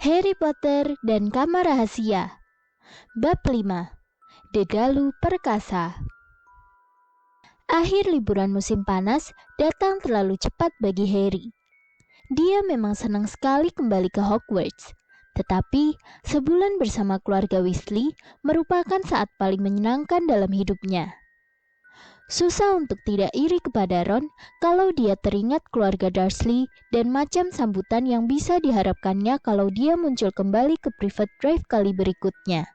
Harry Potter dan Kamar Rahasia. Bab 5. Dedalu Perkasa. Akhir liburan musim panas datang terlalu cepat bagi Harry. Dia memang senang sekali kembali ke Hogwarts. Tetapi, sebulan bersama keluarga Weasley merupakan saat paling menyenangkan dalam hidupnya. Susah untuk tidak iri kepada Ron kalau dia teringat keluarga Dursley dan macam sambutan yang bisa diharapkannya kalau dia muncul kembali ke Private Drive kali berikutnya.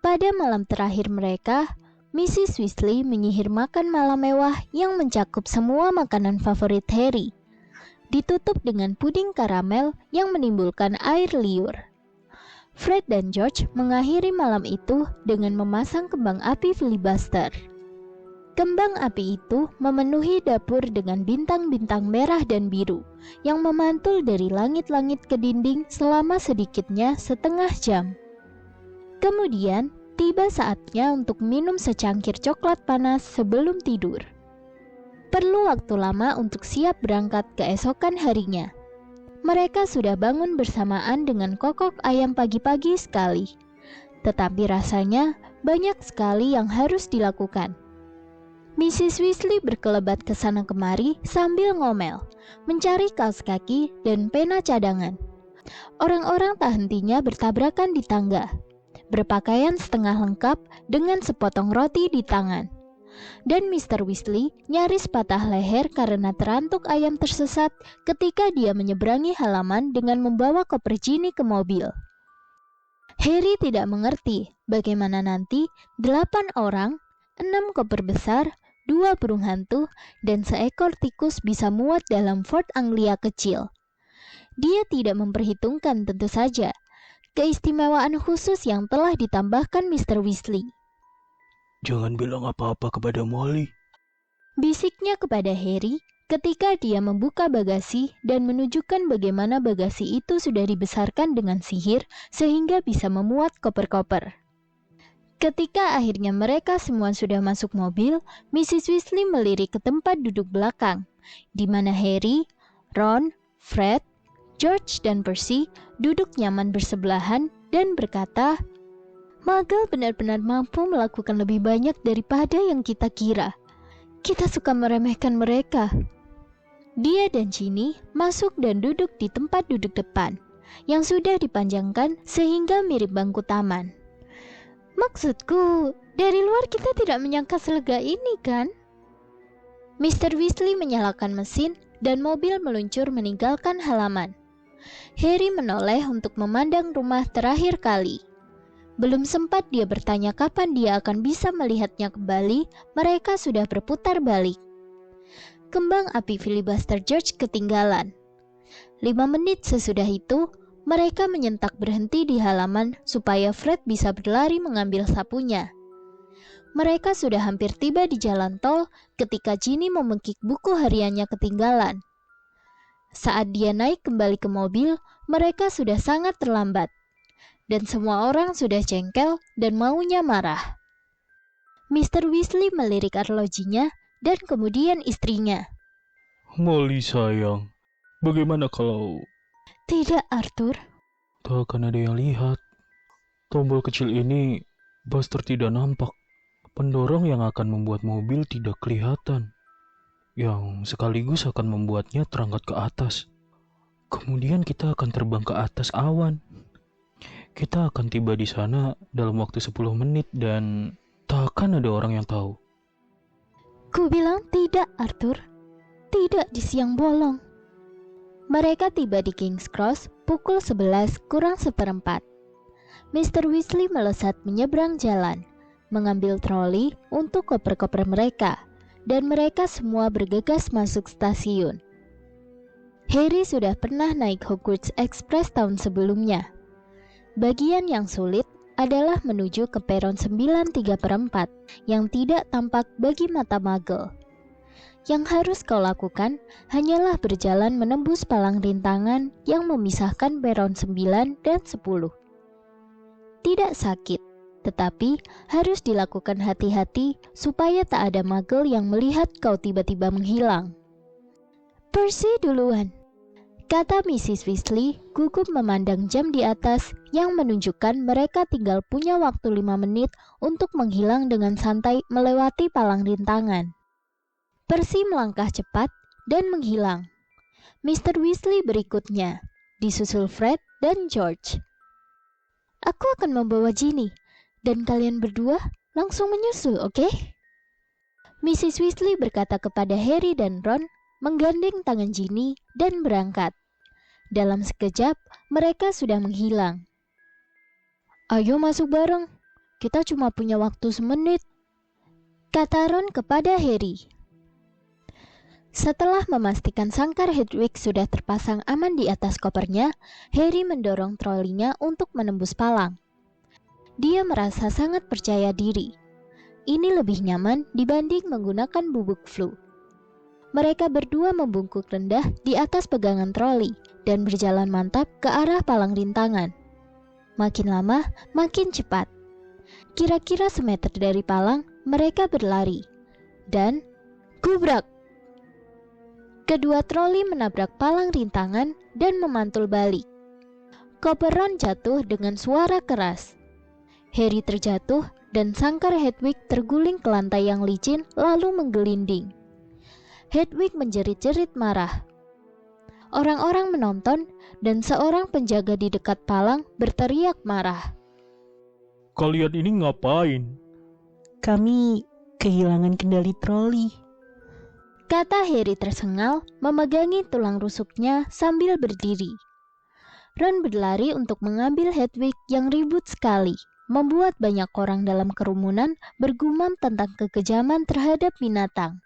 Pada malam terakhir mereka, Mrs. Weasley menyihir makan malam mewah yang mencakup semua makanan favorit Harry. Ditutup dengan puding karamel yang menimbulkan air liur. Fred dan George mengakhiri malam itu dengan memasang kembang api filibuster. Kembang api itu memenuhi dapur dengan bintang-bintang merah dan biru yang memantul dari langit-langit ke dinding selama sedikitnya setengah jam. Kemudian, tiba saatnya untuk minum secangkir coklat panas sebelum tidur. Perlu waktu lama untuk siap berangkat keesokan harinya. Mereka sudah bangun bersamaan dengan kokok ayam pagi-pagi sekali. Tetapi rasanya banyak sekali yang harus dilakukan. Mrs. Weasley berkelebat ke sana kemari sambil ngomel, mencari kaos kaki dan pena cadangan. Orang-orang tak hentinya bertabrakan di tangga, berpakaian setengah lengkap dengan sepotong roti di tangan. Dan Mr. Weasley nyaris patah leher karena terantuk ayam tersesat ketika dia menyeberangi halaman dengan membawa koper Ginny ke mobil. Harry tidak mengerti bagaimana nanti 8 orang, 6 koper besar, 2 burung hantu, dan seekor tikus bisa muat dalam Fort Anglia kecil. Dia tidak memperhitungkan tentu saja keistimewaan khusus yang telah ditambahkan Mr. Weasley. Jangan bilang apa-apa kepada Molly, bisiknya kepada Harry ketika dia membuka bagasi dan menunjukkan bagaimana bagasi itu sudah dibesarkan dengan sihir sehingga bisa memuat koper-koper. Ketika akhirnya mereka semua sudah masuk mobil, Mrs. Weasley melirik ke tempat duduk belakang, di mana Harry, Ron, Fred, George, dan Percy duduk nyaman bersebelahan dan berkata, "Muggle benar-benar mampu melakukan lebih banyak daripada yang kita kira. Kita suka meremehkan mereka." Dia dan Ginny masuk dan duduk di tempat duduk depan, yang sudah dipanjangkan sehingga mirip bangku taman. "Maksudku, dari luar kita tidak menyangka selega ini, kan?" Mr. Weasley menyalakan mesin dan mobil meluncur meninggalkan halaman. Harry menoleh untuk memandang rumah terakhir kali. Belum sempat dia bertanya kapan dia akan bisa melihatnya kembali, mereka sudah berputar balik. Kembang api filibuster George ketinggalan. 5 menit sesudah itu, mereka menyentak berhenti di halaman supaya Fred bisa berlari mengambil sapunya. Mereka sudah hampir tiba di jalan tol ketika Ginny memekik buku hariannya ketinggalan. Saat dia naik kembali ke mobil, mereka sudah sangat terlambat. Dan semua orang sudah jengkel dan maunya marah. Mr. Weasley melirik arlojinya dan kemudian istrinya. Molly sayang, bagaimana kalau... "Tidak, Arthur." Tak akan ada yang lihat. Tombol kecil ini, Buster tidak nampak. Pendorong yang akan membuat mobil tidak kelihatan. Yang sekaligus akan membuatnya terangkat ke atas. Kemudian kita akan terbang ke atas awan. Kita akan tiba di sana dalam waktu 10 menit dan tak akan ada orang yang tahu. "Ku bilang tidak, Arthur. Tidak di siang bolong." Mereka tiba di King's Cross pukul 11 kurang seperempat. Mr. Weasley melesat menyeberang jalan, mengambil troli untuk koper-koper mereka, dan mereka semua bergegas masuk stasiun. Harry sudah pernah naik Hogwarts Express tahun sebelumnya. Bagian yang sulit adalah menuju ke peron 9/3/4 yang tidak tampak bagi mata Muggle. Yang harus kau lakukan hanyalah berjalan menembus palang rintangan yang memisahkan peron 9 dan 10. Tidak sakit, tetapi harus dilakukan hati-hati supaya tak ada Muggle yang melihat kau tiba-tiba menghilang. "Percy duluan," kata Mrs. Weasley gugup memandang jam di atas yang menunjukkan mereka tinggal punya waktu 5 menit untuk menghilang dengan santai melewati palang rintangan. Percy melangkah cepat dan menghilang. Mr. Weasley berikutnya, disusul Fred dan George. Aku akan membawa Ginny, dan kalian berdua langsung menyusul, oke? Mrs. Weasley berkata kepada Harry dan Ron, menggandeng tangan Ginny dan berangkat. Dalam sekejap, mereka sudah menghilang. Ayo masuk bareng, kita cuma punya waktu semenit, kata Ron kepada Harry. Setelah memastikan sangkar Hedwig sudah terpasang aman di atas kopernya, Harry mendorong trolinya untuk menembus palang. Dia merasa sangat percaya diri. Ini lebih nyaman dibanding menggunakan bubuk flu. Mereka berdua membungkuk rendah di atas pegangan troli dan berjalan mantap ke arah palang rintangan. Makin lama, makin cepat. Kira-kira semeter dari palang, mereka berlari. Dan, gubrak! Kedua troli menabrak palang rintangan dan memantul balik. Koper Ron jatuh dengan suara keras. Harry terjatuh dan sangkar Hedwig terguling ke lantai yang licin lalu menggelinding. Hedwig menjerit-jerit marah. Orang-orang menonton dan seorang penjaga di dekat palang berteriak marah. Kalian ini ngapain? Kami kehilangan kendali troli, kata Harry tersengal memegangi tulang rusuknya sambil berdiri. Ron berlari untuk mengambil Hedwig yang ribut sekali, membuat banyak orang dalam kerumunan bergumam tentang kekejaman terhadap binatang.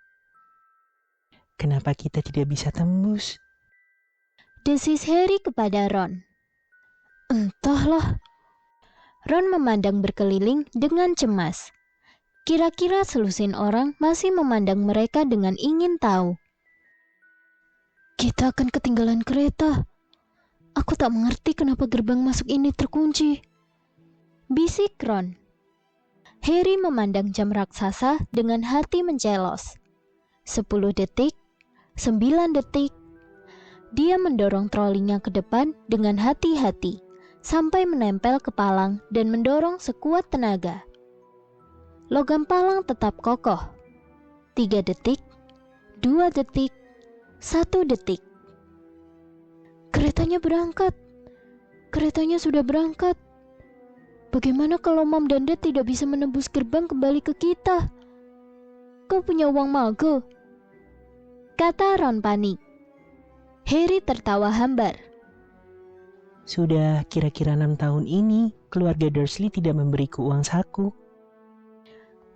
Kenapa kita tidak bisa tembus? Desis Harry kepada Ron. Entahlah. Ron memandang berkeliling dengan cemas. Kira-kira selusin orang masih memandang mereka dengan ingin tahu. Kita akan ketinggalan kereta. Aku tak mengerti kenapa gerbang masuk ini terkunci, bisik Ron. Harry memandang jam raksasa dengan hati mencelos. 10 detik, 9 detik. Dia mendorong trolinya ke depan dengan hati-hati, sampai menempel ke palang dan mendorong sekuat tenaga. Logam palang tetap kokoh. 3 detik, 2 detik, 1 detik. Keretanya berangkat. Keretanya sudah berangkat. Bagaimana kalau Mom dan Dad tidak bisa menembus gerbang kembali ke kita? Kau punya uang mago? Kata Ron panik. Harry tertawa hambar. Sudah kira-kira 6 tahun ini, keluarga Dursley tidak memberiku uang saku.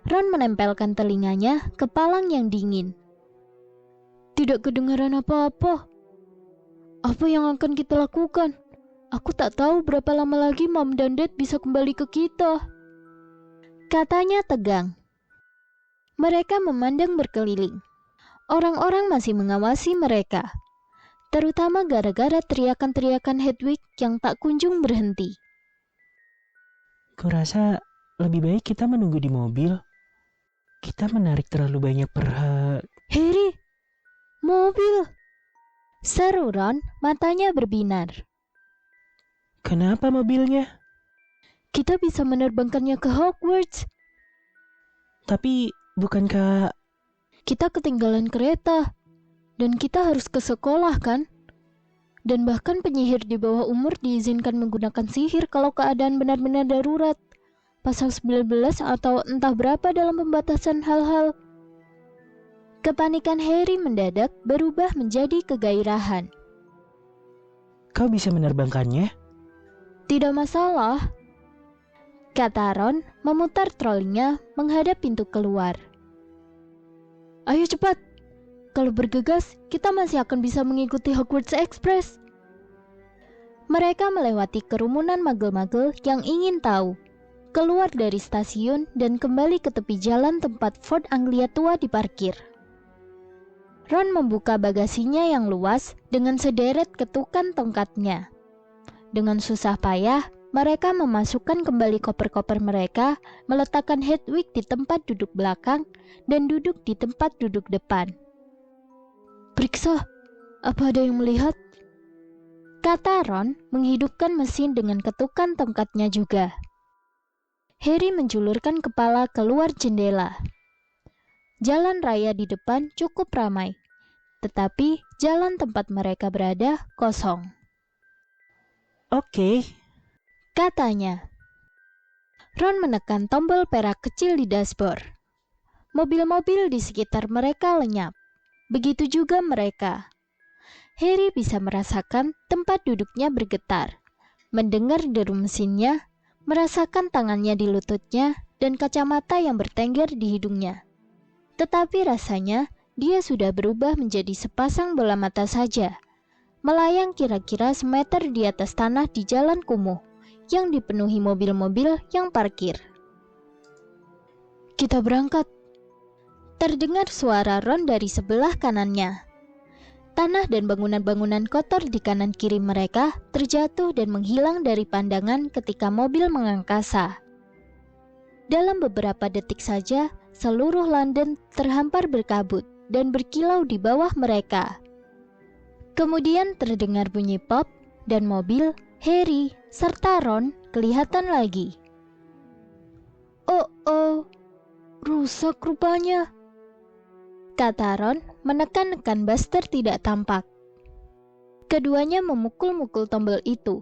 Ron menempelkan telinganya ke palang yang dingin. Tidak kedengaran apa-apa. Apa yang akan kita lakukan? Aku tak tahu berapa lama lagi Mom dan Dad bisa kembali ke kita, katanya tegang. Mereka memandang berkeliling. Orang-orang masih mengawasi mereka, terutama gara-gara teriakan-teriakan Hedwig yang tak kunjung berhenti. Kurasa lebih baik kita menunggu di mobil. Kita menarik terlalu banyak Harry, mobil! Seru Ron, matanya berbinar. Kenapa mobilnya? Kita bisa menerbangkannya ke Hogwarts. Tapi bukankah... Kita ketinggalan kereta. Dan kita harus ke sekolah kan? Dan bahkan penyihir di bawah umur diizinkan menggunakan sihir kalau keadaan benar-benar darurat. Pasal 19 atau entah berapa dalam pembatasan hal-hal. Kepanikan Harry mendadak berubah menjadi kegairahan. Kau bisa menerbangkannya? Tidak masalah, kata Ron memutar trolinya menghadap pintu keluar. Ayo cepat, kalau bergegas kita masih akan bisa mengikuti Hogwarts Express. Mereka melewati kerumunan magel-magel yang ingin tahu, keluar dari stasiun dan kembali ke tepi jalan tempat Ford Anglia tua diparkir. Ron membuka bagasinya yang luas dengan sederet ketukan tongkatnya. Dengan susah payah, mereka memasukkan kembali koper-koper mereka, meletakkan Hedwig di tempat duduk belakang, dan duduk di tempat duduk depan. Periksa, apa ada yang melihat? kata Ron menghidupkan mesin dengan ketukan tongkatnya juga. Harry menjulurkan kepala keluar jendela. Jalan raya di depan cukup ramai, tetapi jalan tempat mereka berada kosong. Oke, Katanya. Ron menekan tombol perak kecil di dashboard. Mobil-mobil di sekitar mereka lenyap. Begitu juga mereka. Harry bisa merasakan tempat duduknya bergetar, mendengar deru mesinnya, merasakan tangannya di lututnya, dan kacamata yang bertengger di hidungnya. Tetapi rasanya dia sudah berubah menjadi sepasang bola mata saja, melayang kira-kira semeter di atas tanah di jalan kumuh yang dipenuhi mobil-mobil yang parkir. Kita berangkat. Terdengar suara Ron dari sebelah kanannya. Tanah dan bangunan-bangunan kotor di kanan kiri mereka terjatuh dan menghilang dari pandangan ketika mobil mengangkasa. Dalam beberapa detik saja, seluruh London terhampar berkabut dan berkilau di bawah mereka. Kemudian terdengar bunyi pop dan mobil, Harry, serta Ron kelihatan lagi. Oh, rusak rupanya, kata Ron menekan-nekan Buster tidak tampak. Keduanya memukul-mukul tombol itu.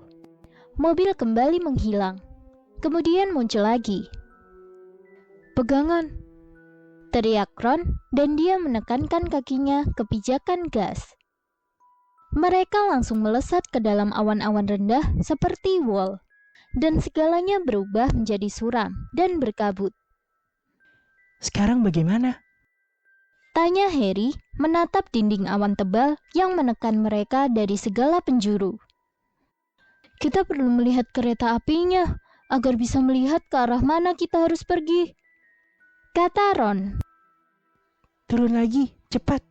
Mobil kembali menghilang. Kemudian muncul lagi. Pegangan, teriak Ron dan dia menekankan kakinya ke pijakan gas. Mereka langsung melesat ke dalam awan-awan rendah seperti wall, dan segalanya berubah menjadi suram dan berkabut. sekarang bagaimana? Tanya Harry menatap dinding awan tebal yang menekan mereka dari segala penjuru. Kita perlu melihat kereta apinya agar bisa melihat ke arah mana kita harus pergi, kata Ron. Turun lagi, cepat.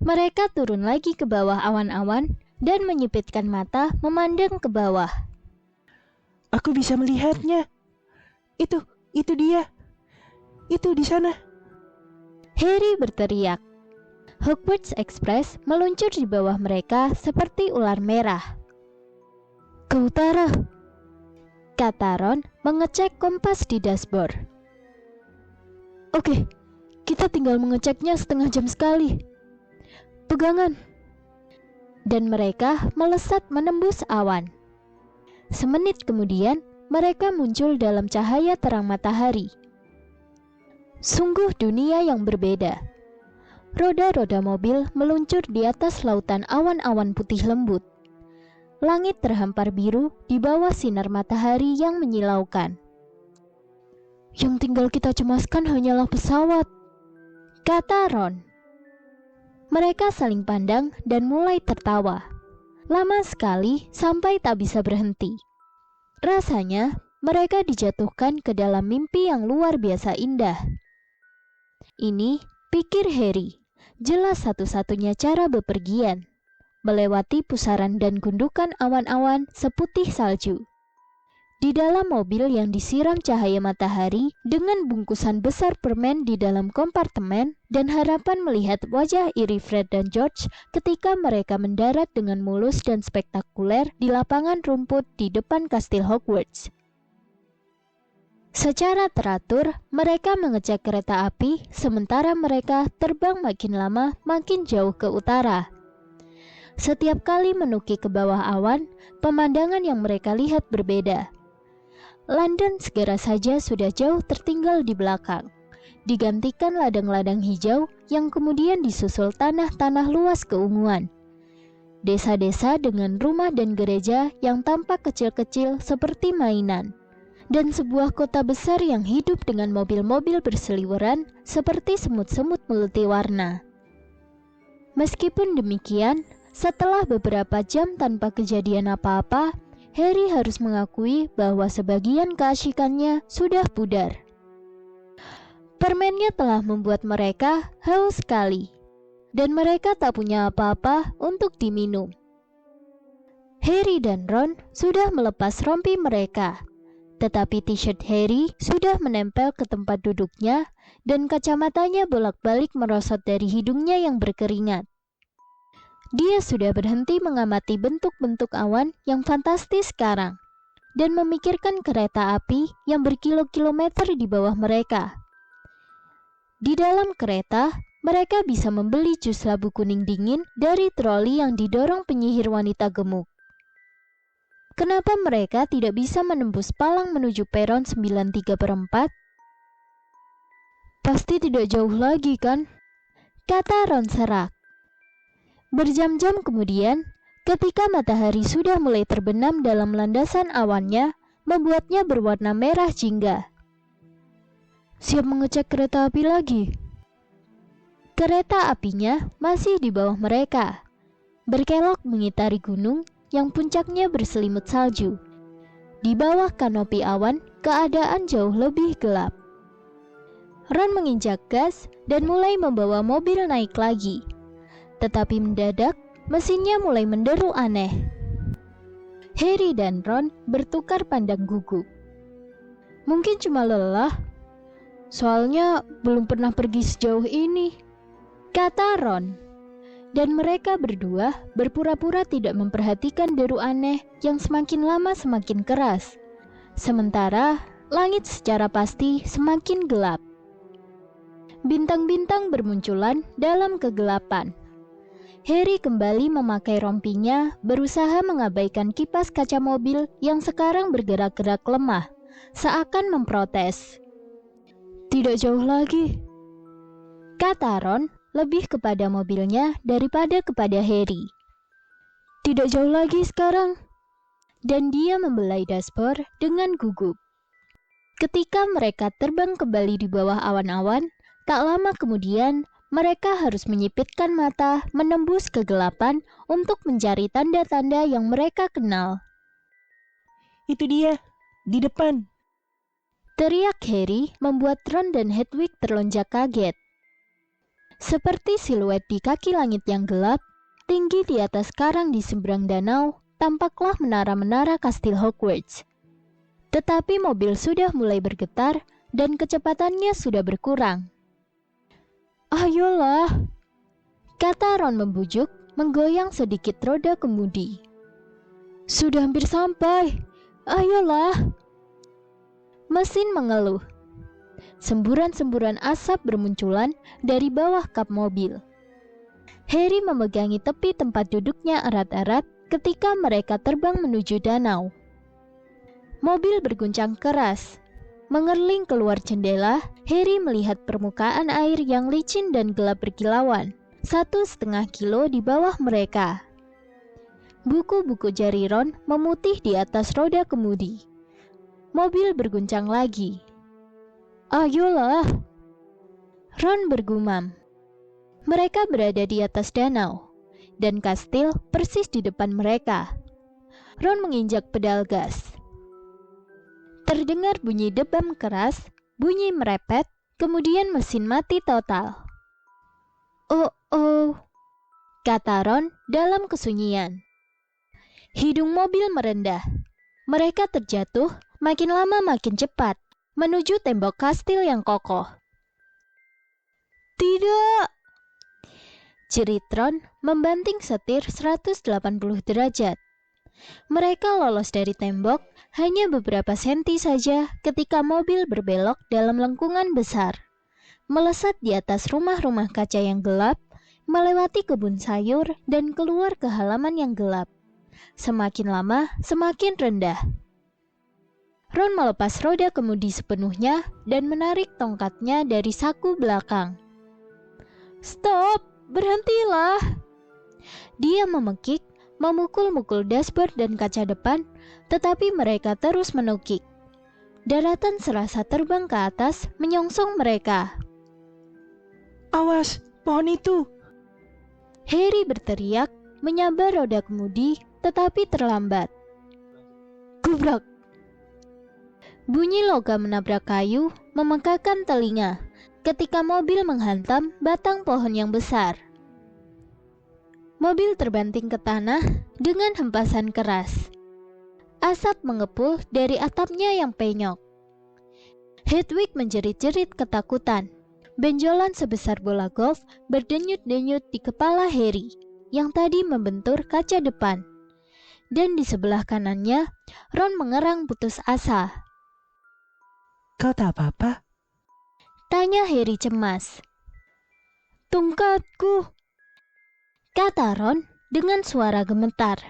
Mereka turun lagi ke bawah awan-awan dan menyipitkan mata memandang ke bawah. Aku bisa melihatnya. Itu dia. Itu di sana. Harry berteriak. Hogwarts Express meluncur di bawah mereka seperti ular merah. Ke utara, kata Ron mengecek kompas di dashboard. Oke, kita tinggal mengeceknya setengah jam sekali. Pegangan. Dan mereka melesat menembus awan. Semenit kemudian, mereka muncul dalam cahaya terang matahari. Sungguh dunia yang berbeda. Roda-roda mobil meluncur di atas lautan awan-awan putih lembut. Langit terhampar biru di bawah sinar matahari yang menyilaukan. Yang tinggal kita cemaskan hanyalah pesawat, kata Ron. Mereka saling pandang dan mulai tertawa. Lama sekali sampai tak bisa berhenti. Rasanya mereka dijatuhkan ke dalam mimpi yang luar biasa indah. Ini, pikir Harry, jelas satu-satunya cara bepergian, melewati pusaran dan gundukan awan-awan seputih salju. Di dalam mobil yang disiram cahaya matahari dengan bungkusan besar permen di dalam kompartemen dan harapan melihat wajah iri Fred dan George ketika mereka mendarat dengan mulus dan spektakuler di lapangan rumput di depan kastil Hogwarts. Secara teratur, mereka mengecek kereta api sementara mereka terbang makin lama makin jauh ke utara. Setiap kali menukik ke bawah awan, pemandangan yang mereka lihat berbeda. London segera saja sudah jauh tertinggal di belakang, digantikan ladang-ladang hijau yang kemudian disusul tanah-tanah luas keunguan. Desa-desa dengan rumah dan gereja yang tampak kecil-kecil seperti mainan. Dan sebuah kota besar yang hidup dengan mobil-mobil berseliweran seperti semut-semut multi warna. Meskipun demikian, setelah beberapa jam tanpa kejadian apa-apa, Harry harus mengakui bahwa sebagian keasyikannya sudah pudar. Permennya telah membuat mereka haus sekali, dan mereka tak punya apa-apa untuk diminum. Harry dan Ron sudah melepas rompi mereka, tetapi t-shirt Harry sudah menempel ke tempat duduknya dan kacamatanya bolak-balik merosot dari hidungnya yang berkeringat. Dia sudah berhenti mengamati bentuk-bentuk awan yang fantastis sekarang dan memikirkan kereta api yang berkilo-kilometer di bawah mereka. Di dalam kereta, mereka bisa membeli jus labu kuning dingin dari troli yang didorong penyihir wanita gemuk. Kenapa mereka tidak bisa menembus palang menuju peron 93/4? Pasti tidak jauh lagi kan? Kata Ron serak. Berjam-jam kemudian, ketika matahari sudah mulai terbenam dalam landasan awannya, membuatnya berwarna merah jingga. Siap mengecek kereta api lagi. Kereta apinya masih di bawah mereka, berkelok mengitari gunung yang puncaknya berselimut salju. Di bawah kanopi awan, keadaan jauh lebih gelap. Ron menginjak gas dan mulai membawa mobil naik lagi. Tetapi mendadak, mesinnya mulai menderu aneh. Harry dan Ron bertukar pandang gugup. Mungkin cuma lelah, soalnya belum pernah pergi sejauh ini, kata Ron. Dan mereka berdua berpura-pura tidak memperhatikan deru aneh yang semakin lama semakin keras. Sementara langit secara pasti semakin gelap. Bintang-bintang bermunculan dalam kegelapan. Harry kembali memakai rompinya, berusaha mengabaikan kipas kaca mobil yang sekarang bergerak-gerak lemah, seakan memprotes. Tidak jauh lagi, kata Ron, lebih kepada mobilnya daripada kepada Harry. Tidak jauh lagi sekarang. Dan dia membelai dashboard dengan gugup. Ketika mereka terbang kembali di bawah awan-awan, tak lama kemudian, mereka harus menyipitkan mata menembus kegelapan untuk mencari tanda-tanda yang mereka kenal. Itu dia, di depan. Teriak Harry membuat Ron dan Hedwig terlonjak kaget. Seperti siluet di kaki langit yang gelap, tinggi di atas karang di seberang danau, tampaklah menara-menara kastil Hogwarts. Tetapi mobil sudah mulai bergetar dan kecepatannya sudah berkurang. Ayolah, kata Ron membujuk, menggoyang sedikit roda kemudi. Sudah hampir sampai, ayolah. Mesin mengeluh. Semburan-semburan asap bermunculan dari bawah kap mobil. Harry memegangi tepi tempat duduknya erat-erat ketika mereka terbang menuju danau. Mobil berguncang keras. Mengerling keluar jendela, Harry melihat permukaan air yang licin dan gelap berkilauan, 1,5 kilo di bawah mereka. Buku-buku jari Ron memutih di atas roda kemudi. Mobil berguncang lagi. Ayolah, Ron bergumam. Mereka berada di atas danau, dan kastil persis di depan mereka. Ron menginjak pedal gas. Terdengar bunyi debam keras, bunyi merepet, kemudian mesin mati total. Oh, kata Ron dalam kesunyian. Hidung mobil merendah. Mereka terjatuh, makin lama makin cepat, menuju tembok kastil yang kokoh. Tidak! Jerit Ron membanting setir 180 derajat. Mereka lolos dari tembok hanya beberapa senti saja ketika mobil berbelok dalam lengkungan besar, melesat di atas rumah-rumah kaca yang gelap, melewati kebun sayur dan keluar ke halaman yang gelap. Semakin lama, semakin rendah. Ron melepas roda kemudi sepenuhnya dan menarik tongkatnya dari saku belakang. Stop, berhentilah! Dia memekik, memukul-mukul dashboard dan kaca depan, tetapi mereka terus menukik. Daratan serasa terbang ke atas, menyongsong mereka. Awas, pohon itu! Harry berteriak, menyabar roda kemudi, tetapi terlambat. Gubrak! Bunyi logam menabrak kayu memekakan telinga ketika mobil menghantam batang pohon yang besar. Mobil terbanting ke tanah dengan hempasan keras. Asap mengepul dari atapnya yang penyok. Hedwig menjerit-jerit ketakutan. Benjolan sebesar bola golf berdenyut-denyut di kepala Harry, yang tadi membentur kaca depan. Dan di sebelah kanannya, Ron mengerang putus asa. Kau tak apa-apa? Tanya Harry cemas. Tongkatku, kata Ron dengan suara gemetar.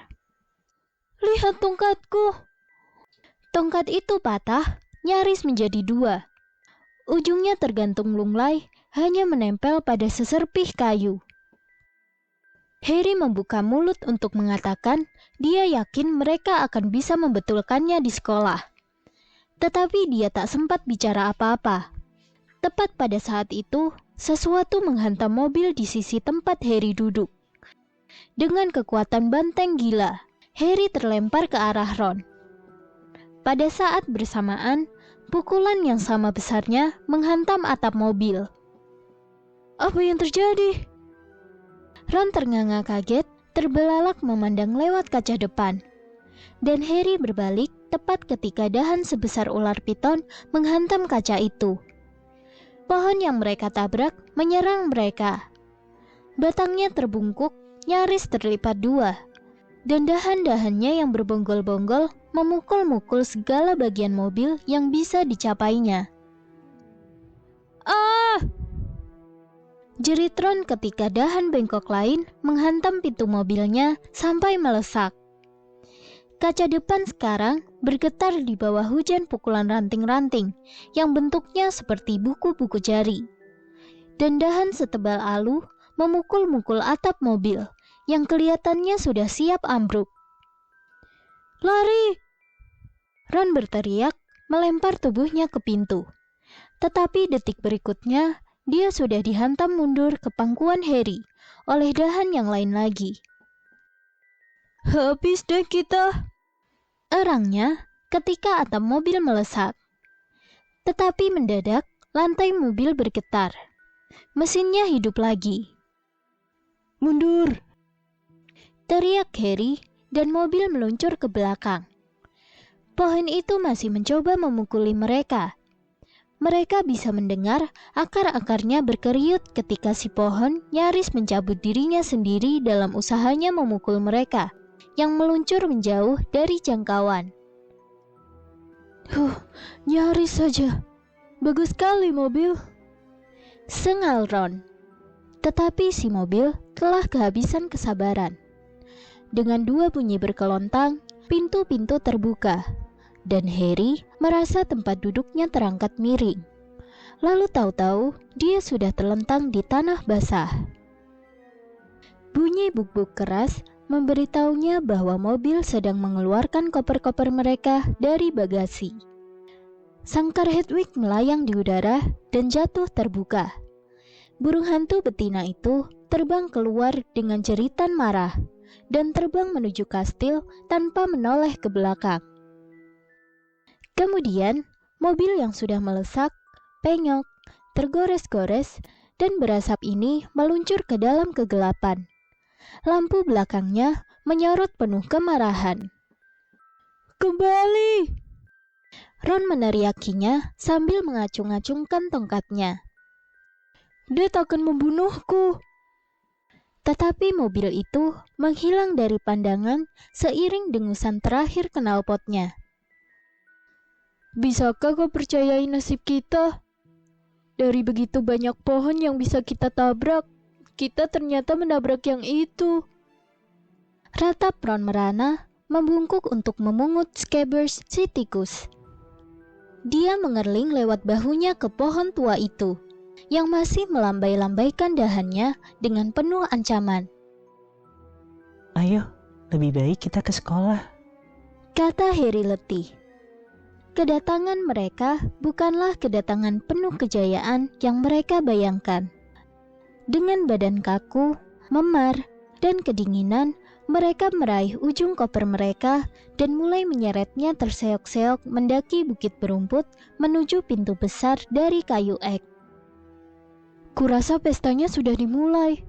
Lihat tongkatku. Tongkat itu patah, nyaris menjadi dua. Ujungnya tergantung lunglai, hanya menempel pada seserpih kayu. Harry membuka mulut untuk mengatakan dia yakin mereka akan bisa membetulkannya di sekolah. Tetapi dia tak sempat bicara apa-apa. Tepat pada saat itu, sesuatu menghantam mobil di sisi tempat Harry duduk. Dengan kekuatan banteng gila, Harry terlempar ke arah Ron. Pada saat bersamaan, pukulan yang sama besarnya menghantam atap mobil. Apa yang terjadi? Ron ternganga kaget, terbelalak memandang lewat kaca depan. Dan Harry berbalik tepat ketika dahan sebesar ular piton menghantam kaca itu. Pohon yang mereka tabrak menyerang mereka. Batangnya terbungkuk, nyaris terlipat dua. Dan dahan-dahannya yang berbonggol-bonggol memukul-mukul segala bagian mobil yang bisa dicapainya. Ah! Jerit Ron ketika dahan bengkok lain menghantam pintu mobilnya sampai melesak. Kaca depan sekarang bergetar di bawah hujan pukulan ranting-ranting yang bentuknya seperti buku-buku jari. Dan dahan setebal alu memukul-mukul atap mobil yang kelihatannya sudah siap ambruk. Lari! Ron berteriak, melempar tubuhnya ke pintu. Tetapi detik berikutnya, dia sudah dihantam mundur ke pangkuan Harry oleh dahan yang lain lagi. Habis deh kita, erangnya ketika atap mobil melesak. Tetapi mendadak lantai mobil bergetar. Mesinnya hidup lagi. Mundur! Teriak Harry dan mobil meluncur ke belakang. Pohon itu masih mencoba memukuli mereka. Mereka bisa mendengar akar-akarnya berkeriut ketika si pohon nyaris mencabut dirinya sendiri dalam usahanya memukul mereka yang meluncur menjauh dari jangkauan. Nyaris saja. Bagus sekali mobil, sengal Ron. Tetapi si mobil telah kehabisan kesabaran. Dengan dua bunyi berkelontang, pintu-pintu terbuka. Dan Harry merasa tempat duduknya terangkat miring. Lalu tahu-tahu dia sudah terlentang di tanah basah. Bunyi buk-buk keras memberitahunya bahwa mobil sedang mengeluarkan koper-koper mereka dari bagasi. Sangkar Hedwig melayang di udara dan jatuh terbuka. Burung hantu betina itu terbang keluar dengan jeritan marah dan terbang menuju kastil tanpa menoleh ke belakang. Kemudian, mobil yang sudah melesak, penyok, tergores-gores, dan berasap ini meluncur ke dalam kegelapan. Lampu belakangnya menyorot penuh kemarahan. Kembali! Ron meneriakinya sambil mengacung-acungkan tongkatnya. Dia akan membunuhku. Tetapi mobil itu menghilang dari pandangan seiring dengusan terakhir knalpotnya. Bisakah kau percayai nasib kita? Dari begitu banyak pohon yang bisa kita tabrak, kita ternyata menabrak yang itu. Ratap Ron merana, membungkuk untuk memungut Scabbers si tikus. Dia mengerling lewat bahunya ke pohon tua itu, yang masih melambai-lambaikan dahannya dengan penuh ancaman. Ayo, lebih baik kita ke sekolah, kata Harry letih. Kedatangan mereka bukanlah kedatangan penuh kejayaan yang mereka bayangkan. Dengan badan kaku, memar, dan kedinginan, mereka meraih ujung koper mereka dan mulai menyeretnya terseok-seok mendaki bukit berumput menuju pintu besar dari kayu ek. Kurasa pestanya sudah dimulai,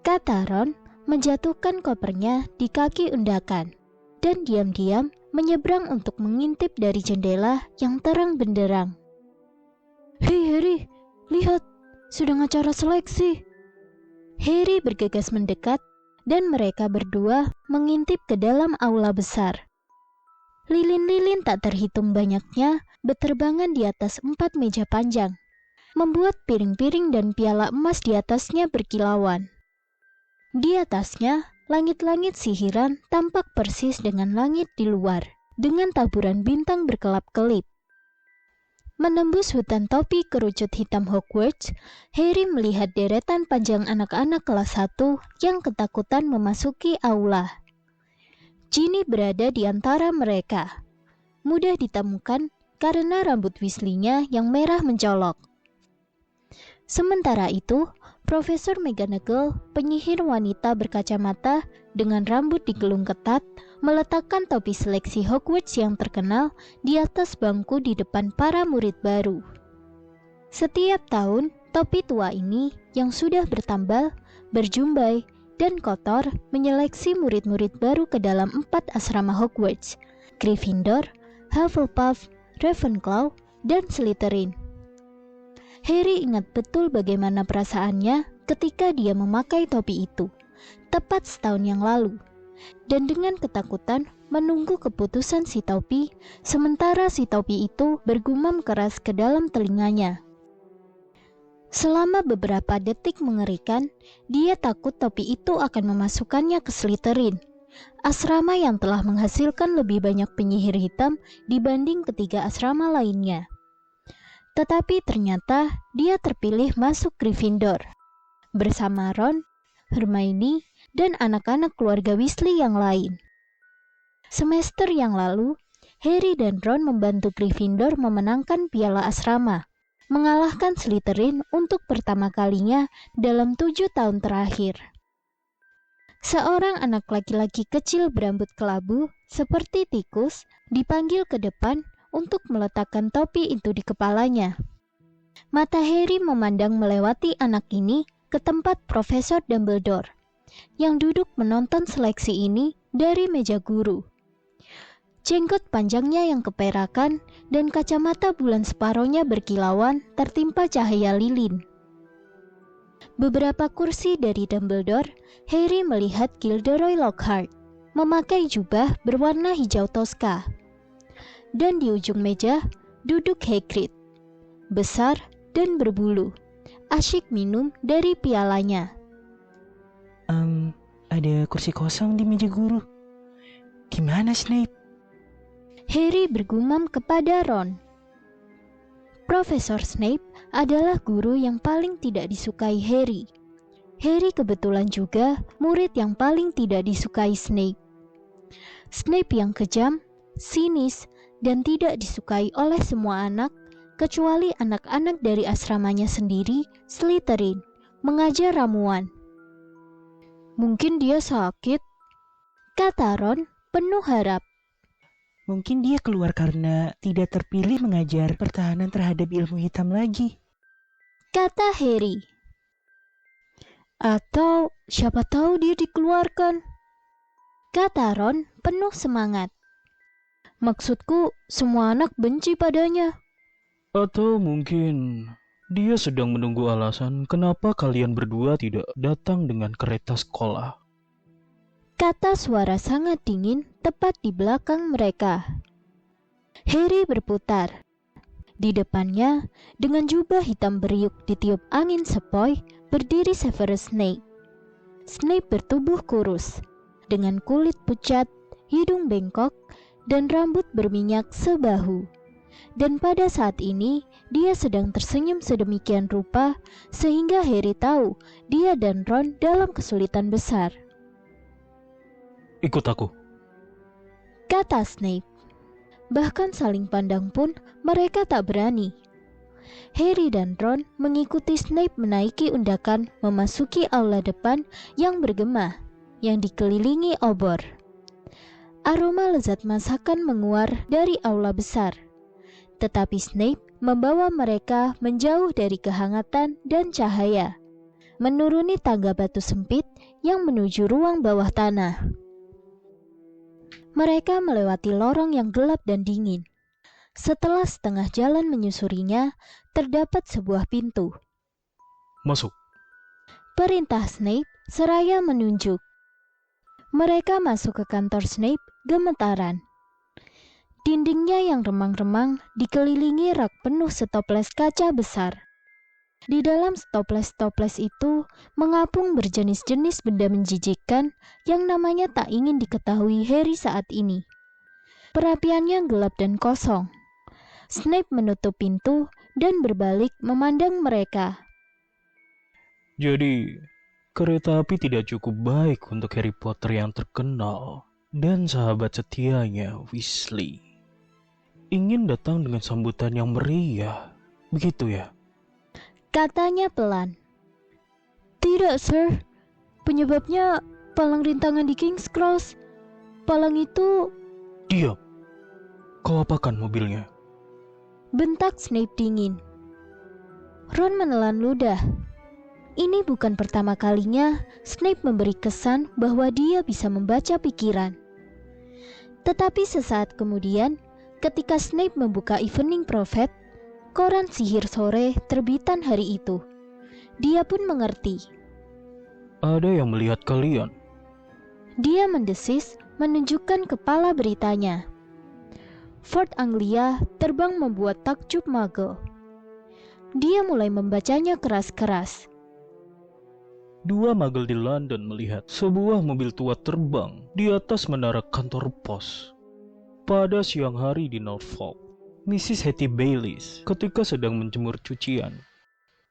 kata Ron menjatuhkan kopernya di kaki undakan dan diam-diam menyeberang untuk mengintip dari jendela yang terang benderang. Hei Harry, lihat, sedang acara seleksi. Harry bergegas mendekat dan mereka berdua mengintip ke dalam aula besar. Lilin-lilin tak terhitung banyaknya berterbangan di atas 4 meja panjang, membuat piring-piring dan piala emas di atasnya berkilauan. Di atasnya, langit-langit sihiran tampak persis dengan langit di luar, dengan taburan bintang berkelap-kelip. Menembus hutan topi kerucut hitam Hogwarts, Harry melihat deretan panjang anak-anak kelas 1 yang ketakutan memasuki aula. Ginny berada di antara mereka. Mudah ditemukan karena rambut Weasley-nya yang merah mencolok. Sementara itu, Profesor McGonagall, penyihir wanita berkacamata dengan rambut digelung ketat, meletakkan topi seleksi Hogwarts yang terkenal di atas bangku di depan para murid baru. Setiap tahun, topi tua ini yang sudah bertambal, berjumbai, dan kotor menyeleksi murid-murid baru ke dalam 4 asrama Hogwarts, Gryffindor, Hufflepuff, Ravenclaw, dan Slytherin. Harry ingat betul bagaimana perasaannya ketika dia memakai topi itu, tepat setahun yang lalu, dan dengan ketakutan menunggu keputusan si topi, sementara si topi itu bergumam keras ke dalam telinganya. Selama beberapa detik mengerikan, dia takut topi itu akan memasukkannya ke Slytherin, asrama yang telah menghasilkan lebih banyak penyihir hitam dibanding ketiga asrama lainnya. Tetapi ternyata dia terpilih masuk Gryffindor bersama Ron, Hermione, dan anak-anak keluarga Weasley yang lain. Semester yang lalu, Harry dan Ron membantu Gryffindor memenangkan piala asrama, mengalahkan Slytherin untuk pertama kalinya dalam 7 tahun terakhir. Seorang anak laki-laki kecil berambut kelabu seperti tikus dipanggil ke depan untuk meletakkan topi itu di kepalanya. Mata Harry memandang melewati anak ini ke tempat Profesor Dumbledore, yang duduk menonton seleksi ini dari meja guru. Jenggot panjangnya yang keperakan dan kacamata bulan separohnya berkilauan tertimpa cahaya lilin. Beberapa kursi dari Dumbledore, Harry melihat Gilderoy Lockhart memakai jubah berwarna hijau toska. Dan di ujung meja duduk Hagrid, besar dan berbulu, asyik minum dari pialanya. Ada kursi kosong di meja guru. Gimana Snape? Harry bergumam kepada Ron. Profesor Snape adalah guru yang paling tidak disukai Harry. Harry kebetulan juga murid yang paling tidak disukai Snape. Snape yang kejam, sinis, dan tidak disukai oleh semua anak, kecuali anak-anak dari asramanya sendiri, Slytherin, mengajar ramuan. Mungkin dia sakit, kata Ron penuh harap. Mungkin dia keluar karena tidak terpilih mengajar pertahanan terhadap ilmu hitam lagi, kata Harry. Atau siapa tahu dia dikeluarkan, kata Ron penuh semangat. Maksudku, semua anak benci padanya. Atau mungkin dia sedang menunggu alasan kenapa kalian berdua tidak datang dengan kereta sekolah, kata suara sangat dingin tepat di belakang mereka. Harry berputar. Di depannya, dengan jubah hitam beriuk ditiup angin sepoi, berdiri Severus Snape. Snape bertubuh kurus, dengan kulit pucat, hidung bengkok, dan rambut berminyak sebahu. Dan pada saat ini, dia sedang tersenyum sedemikian rupa, sehingga Harry tahu dia dan Ron dalam kesulitan besar. Ikut aku, kata Snape. Bahkan saling pandang pun mereka tak berani. Harry dan Ron mengikuti Snape menaiki undakan memasuki aula depan yang bergema, yang dikelilingi obor. Aroma lezat masakan menguar dari aula besar. Tetapi Snape membawa mereka menjauh dari kehangatan dan cahaya, menuruni tangga batu sempit yang menuju ruang bawah tanah. Mereka melewati lorong yang gelap dan dingin. Setelah setengah jalan menyusurinya, terdapat sebuah pintu. masuk. Perintah Snape seraya menunjuk. Mereka masuk ke kantor Snape gemetaran. Dindingnya yang remang-remang dikelilingi rak penuh stoples kaca besar. Di dalam stoples-stoples itu mengapung berjenis-jenis benda menjijikkan yang namanya tak ingin diketahui Harry saat ini. Perapiannya gelap dan kosong. Snape menutup pintu dan berbalik memandang mereka. Jadi, kereta api tidak cukup baik untuk Harry Potter yang terkenal dan sahabat setianya Weasley. Ingin datang dengan sambutan yang meriah, begitu ya? Katanya pelan. Tidak, Sir. Penyebabnya palang rintangan di King's Cross. Palang itu... Diam. Kau apakan mobilnya? Bentak Snape dingin. Ron menelan ludah. Ini bukan pertama kalinya Snape memberi kesan bahwa dia bisa membaca pikiran. Tetapi sesaat kemudian, ketika Snape membuka Evening Prophet, koran sihir sore terbitan hari itu, dia pun mengerti. Ada yang melihat kalian. Dia mendesis menunjukkan kepala beritanya. Fort Anglia terbang membuat takjub Muggle. Dia mulai membacanya keras-keras. 2 Muggle di London melihat sebuah mobil tua terbang di atas menara kantor pos. Pada siang hari di Norfolk, Mrs. Hattie Baylis ketika sedang menjemur cucian.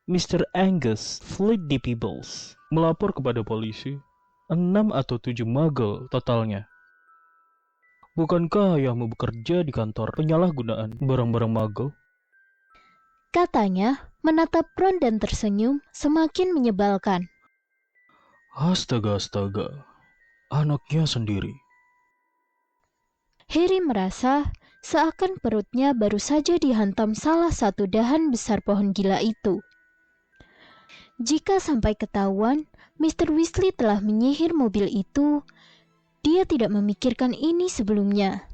Mr. Angus Flitty Peebles melapor kepada polisi. 6 atau 7 Muggle totalnya. Bukankah ayahmu bekerja di kantor penyalahgunaan barang-barang Muggle? Katanya menatap Ron dan tersenyum semakin menyebalkan. Astaga, anaknya sendiri. Harry merasa seakan perutnya baru saja dihantam salah satu dahan besar pohon gila itu. Jika sampai ketahuan Mr. Weasley telah menyihir mobil itu, dia tidak memikirkan ini sebelumnya.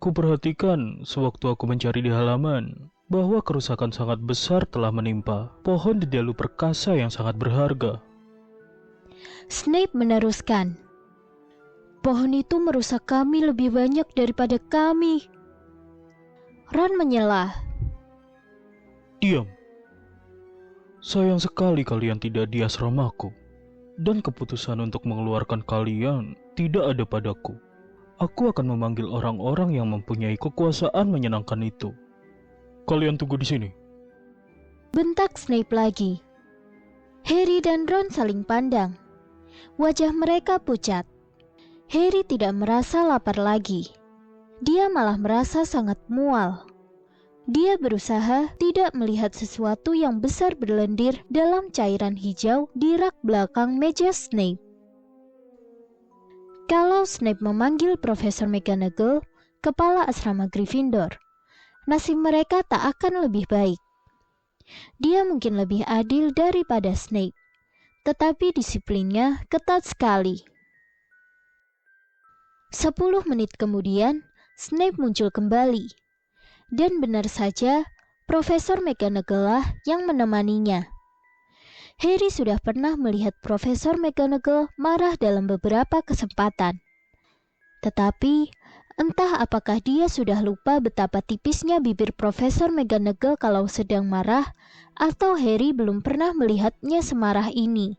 Kuperhatikan sewaktu aku mencari di halaman bahwa kerusakan sangat besar telah menimpa pohon di Dalu perkasa yang sangat berharga. Snape meneruskan, pohon itu merusak kami lebih banyak daripada kami. Ron menyela. Diam. Sayang sekali kalian tidak di asramaku. Dan keputusan untuk mengeluarkan kalian tidak ada padaku. Aku akan memanggil orang-orang yang mempunyai kekuasaan menyenangkan itu. Kalian tunggu di sini. Bentak Snape lagi. Harry dan Ron saling pandang. Wajah mereka pucat. Harry tidak merasa lapar lagi. Dia malah merasa sangat mual. Dia berusaha tidak melihat sesuatu yang besar berlendir dalam cairan hijau di rak belakang meja Snape. Kalau Snape memanggil Profesor McGonagall, kepala asrama Gryffindor, nasib mereka tak akan lebih baik. Dia mungkin lebih adil daripada Snape, tetapi disiplinnya ketat sekali. 10 menit kemudian, Snape muncul kembali. Dan benar saja, Profesor McGonagall lah yang menemaninya. Harry sudah pernah melihat Profesor McGonagall marah dalam beberapa kesempatan. Tetapi, entah apakah dia sudah lupa betapa tipisnya bibir Profesor McGonagall kalau sedang marah, atau Harry belum pernah melihatnya semarah ini.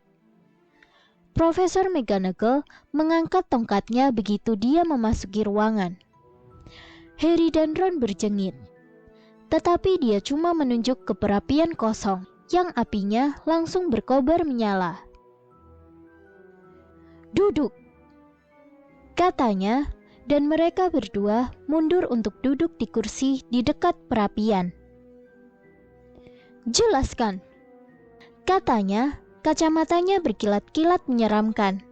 Profesor McGonagall mengangkat tongkatnya begitu dia memasuki ruangan. Harry dan Ron berjengit. Tetapi dia cuma menunjuk ke perapian kosong yang apinya langsung berkobar menyala. Duduk, katanya, dan mereka berdua mundur untuk duduk di kursi di dekat perapian. Jelaskan, katanya, kacamatanya berkilat-kilat menyeramkan.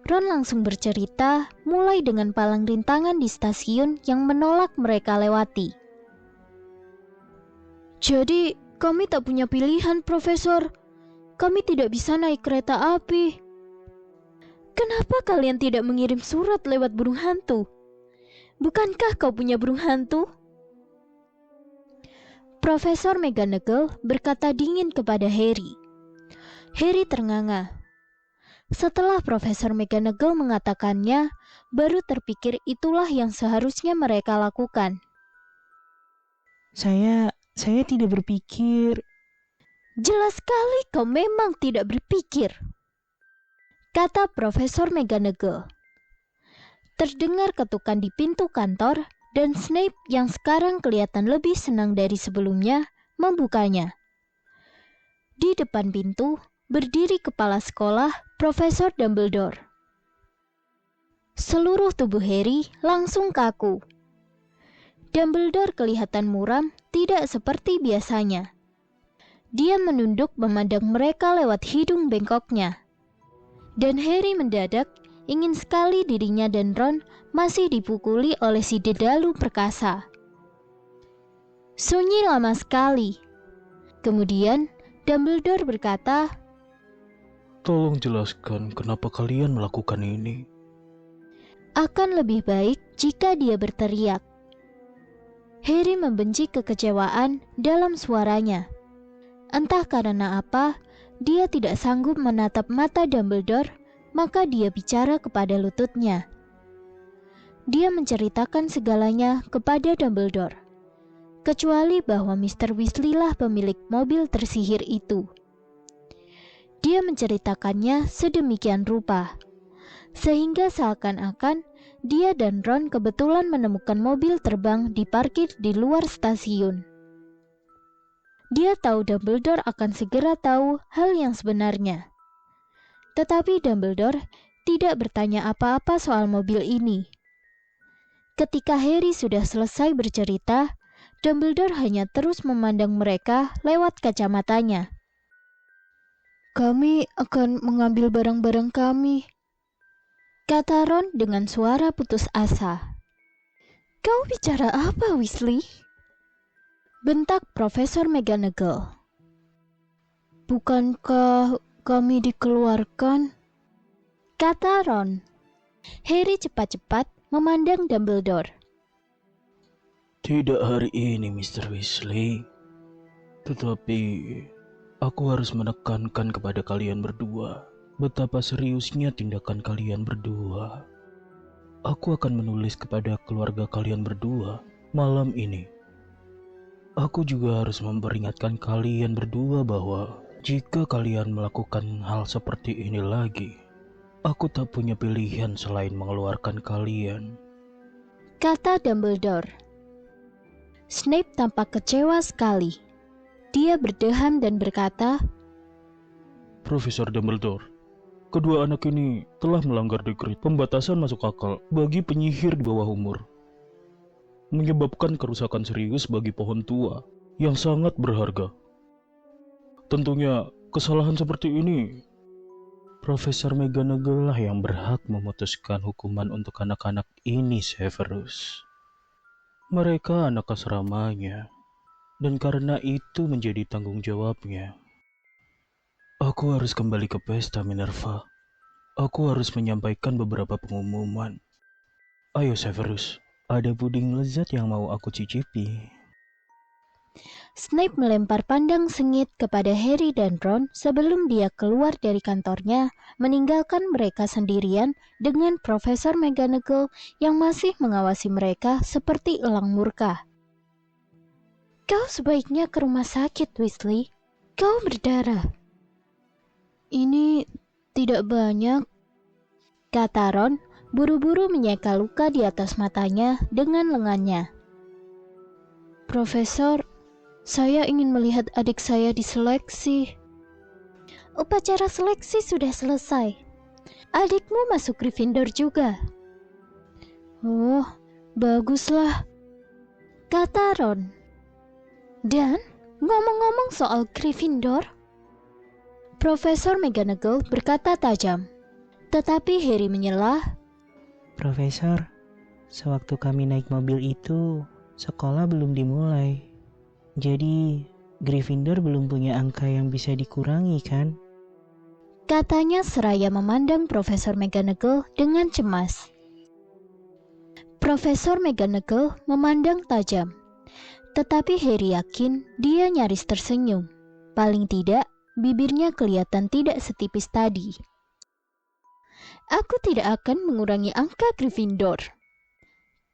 Ron langsung bercerita mulai dengan palang rintangan di stasiun yang menolak mereka lewati. Jadi, kami tak punya pilihan, Profesor. Kami tidak bisa naik kereta api. Kenapa kalian tidak mengirim surat lewat burung hantu? Bukankah kau punya burung hantu? Profesor McGonagall berkata dingin kepada Harry. Harry ternganga. Setelah Profesor McGonagall mengatakannya, baru terpikir itulah yang seharusnya mereka lakukan. Saya tidak berpikir. Jelas sekali kau memang tidak berpikir, kata Profesor McGonagall. Terdengar ketukan di pintu kantor dan Snape yang sekarang kelihatan lebih senang dari sebelumnya membukanya. Di depan pintu berdiri kepala sekolah Profesor Dumbledore. Seluruh tubuh Harry langsung kaku. Dumbledore kelihatan muram, tidak seperti biasanya. Dia menunduk memandang mereka lewat hidung bengkoknya. Dan Harry mendadak ingin sekali dirinya dan Ron masih dipukuli oleh si dedalu perkasa. Sunyi lama sekali. Kemudian Dumbledore berkata, Tolong jelaskan kenapa kalian melakukan ini. akan lebih baik jika dia berteriak. Harry membenci kekecewaan dalam suaranya. Entah karena apa, dia tidak sanggup menatap mata Dumbledore, maka dia bicara kepada lututnya. Dia menceritakan segalanya kepada Dumbledore, kecuali bahwa Mr. Weasley lah pemilik mobil tersihir itu. Dia menceritakannya sedemikian rupa, sehingga seakan-akan dia dan Ron kebetulan menemukan mobil terbang diparkir di luar stasiun. Dia tahu Dumbledore akan segera tahu hal yang sebenarnya. Tetapi Dumbledore tidak bertanya apa-apa soal mobil ini. Ketika Harry sudah selesai bercerita, Dumbledore hanya terus memandang mereka lewat kacamatanya. Kami akan mengambil barang-barang kami, kata Ron dengan suara putus asa. Kau bicara apa, Weasley? Bentak Profesor McGonagall. Bukankah kami dikeluarkan? Kata Ron. Harry cepat-cepat memandang Dumbledore. Tidak hari ini, Mr. Weasley. Tetapi aku harus menekankan kepada kalian berdua betapa seriusnya tindakan kalian berdua. Aku akan menulis kepada keluarga kalian berdua malam ini. Aku juga harus memperingatkan kalian berdua bahwa jika kalian melakukan hal seperti ini lagi, aku tak punya pilihan selain mengeluarkan kalian, kata Dumbledore. Snape tampak kecewa sekali. Dia berdeham dan berkata, Profesor Dumbledore, kedua anak ini telah melanggar dekret pembatasan masuk akal bagi penyihir di bawah umur, menyebabkan kerusakan serius bagi pohon tua yang sangat berharga. Tentunya kesalahan seperti ini, Profesor McGonagall lah yang berhak memutuskan hukuman untuk anak-anak ini, Severus. Mereka anak asramanya, dan karena itu menjadi tanggung jawabnya. Aku harus kembali ke pesta Minerva. Aku harus menyampaikan beberapa pengumuman. Ayo Severus, ada puding lezat yang mau aku cicipi. Snape melempar pandang sengit kepada Harry dan Ron sebelum dia keluar dari kantornya, meninggalkan mereka sendirian dengan Profesor McGonagall yang masih mengawasi mereka seperti elang murka. Kau sebaiknya ke rumah sakit, Weasley. Kau berdarah. Ini tidak banyak, kata Ron, buru-buru menyeka luka di atas matanya dengan lengannya. Profesor, saya ingin melihat adik saya diseleksi. Upacara seleksi sudah selesai. Adikmu masuk Gryffindor juga. Oh, baguslah, kata Ron. Dan ngomong-ngomong soal Gryffindor, Profesor McGonagall berkata tajam. Tetapi Harry menyelah. Profesor, sewaktu kami naik mobil itu, sekolah belum dimulai. Jadi, Gryffindor belum punya angka yang bisa dikurangi, kan? Katanya seraya memandang Profesor McGonagall dengan cemas. Profesor McGonagall memandang tajam. Tetapi Harry yakin dia nyaris tersenyum. Paling tidak, bibirnya kelihatan tidak setipis tadi. Aku tidak akan mengurangi angka Gryffindor,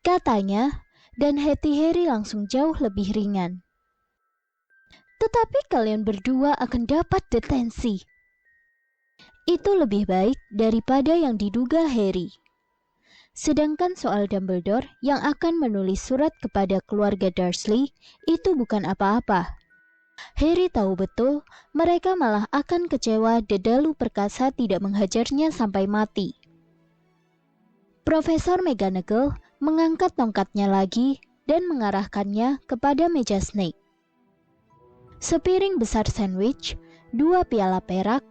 katanya, dan hati Harry langsung jauh lebih ringan. Tetapi kalian berdua akan dapat detensi. Itu lebih baik daripada yang diduga Harry. Sedangkan soal Dumbledore yang akan menulis surat kepada keluarga Dursley itu bukan apa-apa. Harry tahu betul mereka malah akan kecewa Dedalu perkasa tidak menghajarnya sampai mati. Profesor McGonagall mengangkat tongkatnya lagi dan mengarahkannya kepada meja Snape. Sepiring besar sandwich, 2 piala perak,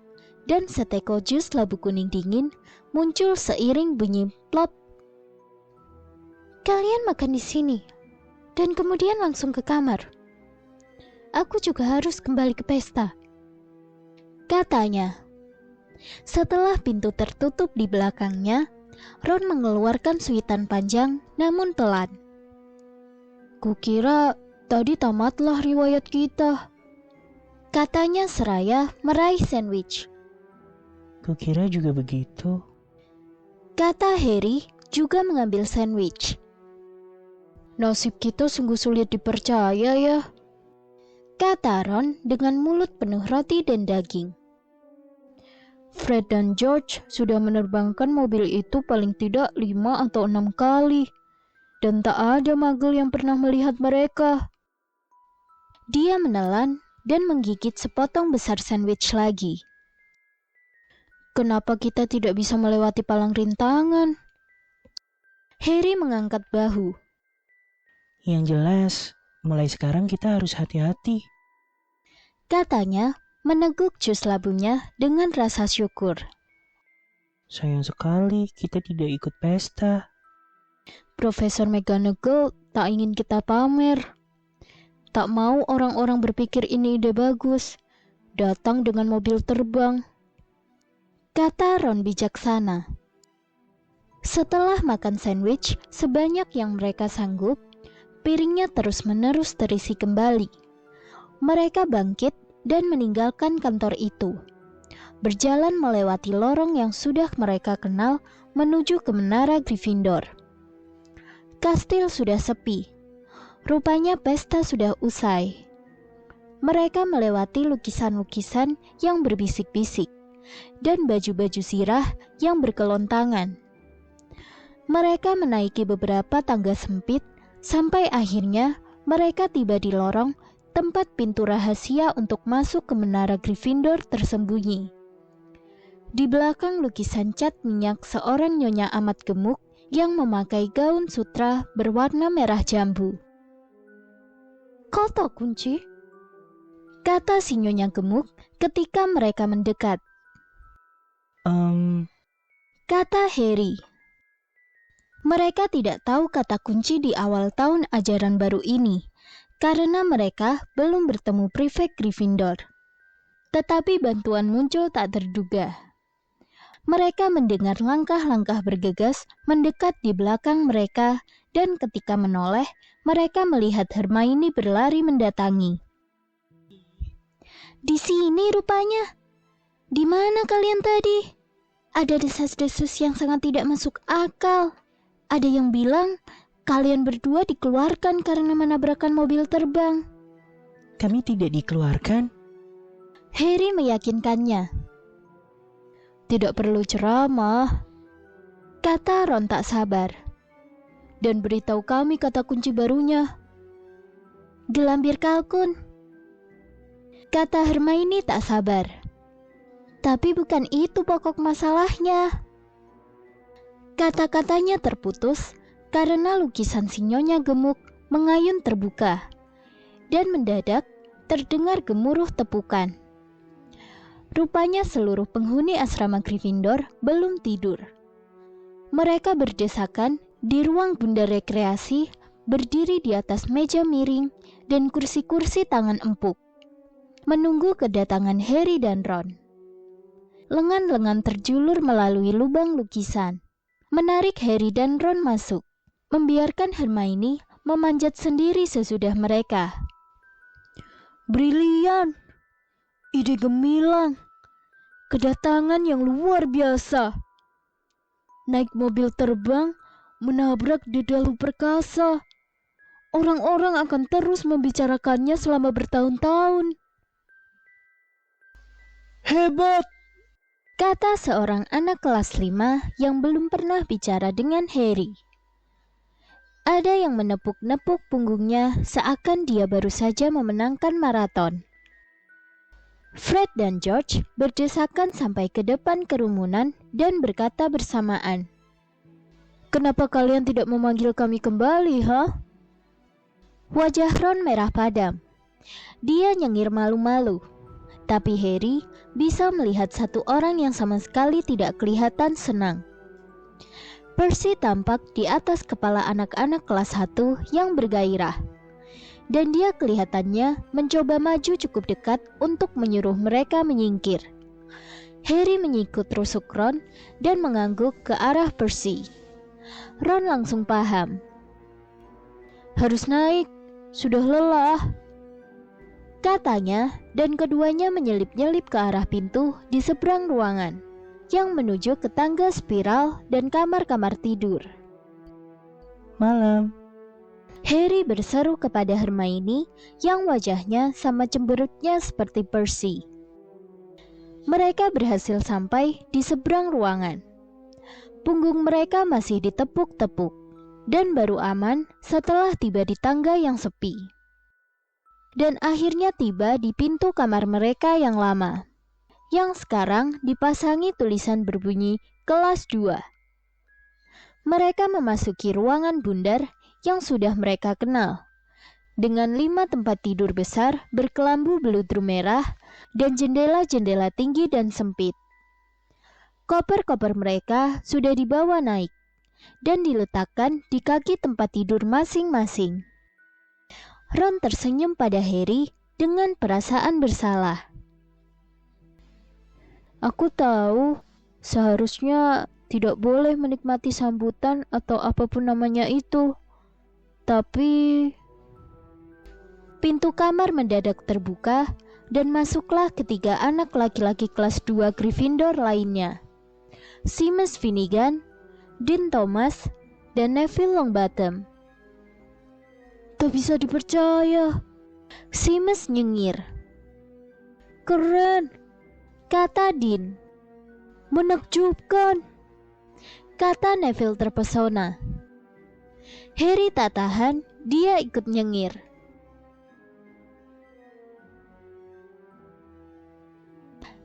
dan seteko jus labu kuning dingin muncul seiring bunyi plop. Kalian makan di sini, dan kemudian langsung ke kamar. Aku juga harus kembali ke pesta, katanya. Setelah pintu tertutup di belakangnya, Ron mengeluarkan suitan panjang namun pelan. Kukira tadi tamatlah riwayat kita, katanya seraya meraih sandwich. Kukira juga begitu, kata Harry juga mengambil sandwich. Nasib kita sungguh sulit dipercaya ya, kata Ron dengan mulut penuh roti dan daging. Fred dan George sudah menerbangkan mobil itu paling tidak 5 atau 6 kali. Dan tak ada Muggle yang pernah melihat mereka. Dia menelan dan menggigit sepotong besar sandwich lagi. Kenapa kita tidak bisa melewati palang rintangan? Harry mengangkat bahu. Yang jelas, mulai sekarang kita harus hati-hati, katanya meneguk jus labunya dengan rasa syukur. Sayang sekali kita tidak ikut pesta. Profesor McGonagall tak ingin kita pamer. Tak mau orang-orang berpikir ini ide bagus. Datang dengan mobil terbang, kata Ron bijaksana. Setelah makan sandwich sebanyak yang mereka sanggup, piringnya terus-menerus terisi kembali. Mereka bangkit dan meninggalkan kantor itu. Berjalan melewati lorong yang sudah mereka kenal menuju ke menara Gryffindor. Kastil sudah sepi. Rupanya pesta sudah usai. Mereka melewati lukisan-lukisan yang berbisik-bisik dan baju-baju sirah yang berkelontangan. Mereka menaiki beberapa tangga sempit sampai akhirnya mereka tiba di lorong tempat pintu rahasia untuk masuk ke menara Gryffindor tersembunyi. Di belakang lukisan cat minyak seorang nyonya amat gemuk yang memakai gaun sutra berwarna merah jambu. Kau tahu kunci? Kata si nyonya gemuk ketika mereka mendekat. Kata Harry. Mereka tidak tahu kata kunci di awal tahun ajaran baru ini, karena mereka belum bertemu prefek Gryffindor. Tetapi bantuan muncul tak terduga. Mereka mendengar langkah-langkah bergegas mendekat di belakang mereka dan ketika menoleh, mereka melihat Hermione berlari mendatangi. Di sini rupanya. Di mana kalian tadi? Ada desas-desus yang sangat tidak masuk akal. Ada yang bilang kalian berdua dikeluarkan karena menabrakkan mobil terbang. Kami tidak dikeluarkan. Harry meyakinkannya. Tidak perlu ceramah, kata Ron tak sabar. Dan beritahu kami kata kunci barunya. Gelambir kalkun, kata Hermione tak sabar. Tapi bukan itu pokok masalahnya. Kata-katanya terputus karena lukisan si nyonya gemuk mengayun terbuka. Dan mendadak terdengar gemuruh tepukan. Rupanya seluruh penghuni asrama Gryffindor belum tidur. Mereka berdesakan di ruang bunda rekreasi, berdiri di atas meja miring dan kursi-kursi tangan empuk, menunggu kedatangan Harry dan Ron. Lengan-lengan terjulur melalui lubang lukisan, menarik Harry dan Ron masuk, membiarkan Hermione memanjat sendiri sesudah mereka. Brilian, ide gemilang, kedatangan yang luar biasa, naik mobil terbang, menabrak dedalu perkasa. Orang-orang akan terus membicarakannya selama bertahun-tahun. Hebat! Kata seorang anak kelas 5 yang belum pernah bicara dengan Harry. Ada yang menepuk-nepuk punggungnya seakan dia baru saja memenangkan maraton. Fred dan George berdesakan sampai ke depan kerumunan dan berkata bersamaan, "Kenapa kalian tidak memanggil kami kembali, ha?" Wajah Ron merah padam. Dia nyengir malu-malu. Tapi Harry bisa melihat satu orang yang sama sekali tidak kelihatan senang. Percy tampak di atas kepala anak-anak kelas 1 yang bergairah. Dan dia kelihatannya mencoba maju cukup dekat untuk menyuruh mereka menyingkir. Harry menyikut rusuk Ron dan mengangguk ke arah Percy. Ron langsung paham. "Harus naik, sudah lelah," katanya, dan keduanya menyelip-nyelip ke arah pintu di seberang ruangan yang menuju ke tangga spiral dan kamar-kamar tidur. Malam. Harry berseru kepada Hermione yang wajahnya sama cemberutnya seperti Percy. Mereka berhasil sampai di seberang ruangan. Punggung mereka masih ditepuk-tepuk dan baru aman setelah tiba di tangga yang sepi. Dan akhirnya tiba di pintu kamar mereka yang lama, yang sekarang dipasangi tulisan berbunyi kelas 2. Mereka memasuki ruangan bundar yang sudah mereka kenal, dengan 5 tempat tidur besar berkelambu beludru merah dan jendela-jendela tinggi dan sempit. Koper-koper mereka sudah dibawa naik dan diletakkan di kaki tempat tidur masing-masing. Ron tersenyum pada Harry dengan perasaan bersalah. "Aku tahu, seharusnya tidak boleh menikmati sambutan atau apapun namanya itu. Tapi..." Pintu kamar mendadak terbuka dan masuklah ketiga anak laki-laki kelas 2 Gryffindor lainnya. Seamus Finnegan, Dean Thomas, dan Neville Longbottom. "Tak bisa dipercaya," Seamus nyengir. "Keren," kata Dean. "Menakjubkan," kata Neville terpesona. Harry tak tahan, dia ikut nyengir.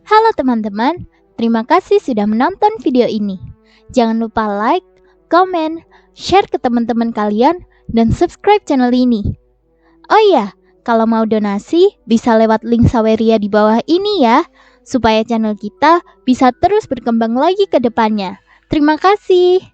Halo teman-teman, terima kasih sudah menonton video ini. Jangan lupa like, komen, share ke teman-teman kalian, dan subscribe channel ini. Oh iya, kalau mau donasi bisa lewat link Saweria di bawah ini ya, supaya channel kita bisa terus berkembang lagi ke depannya. Terima kasih.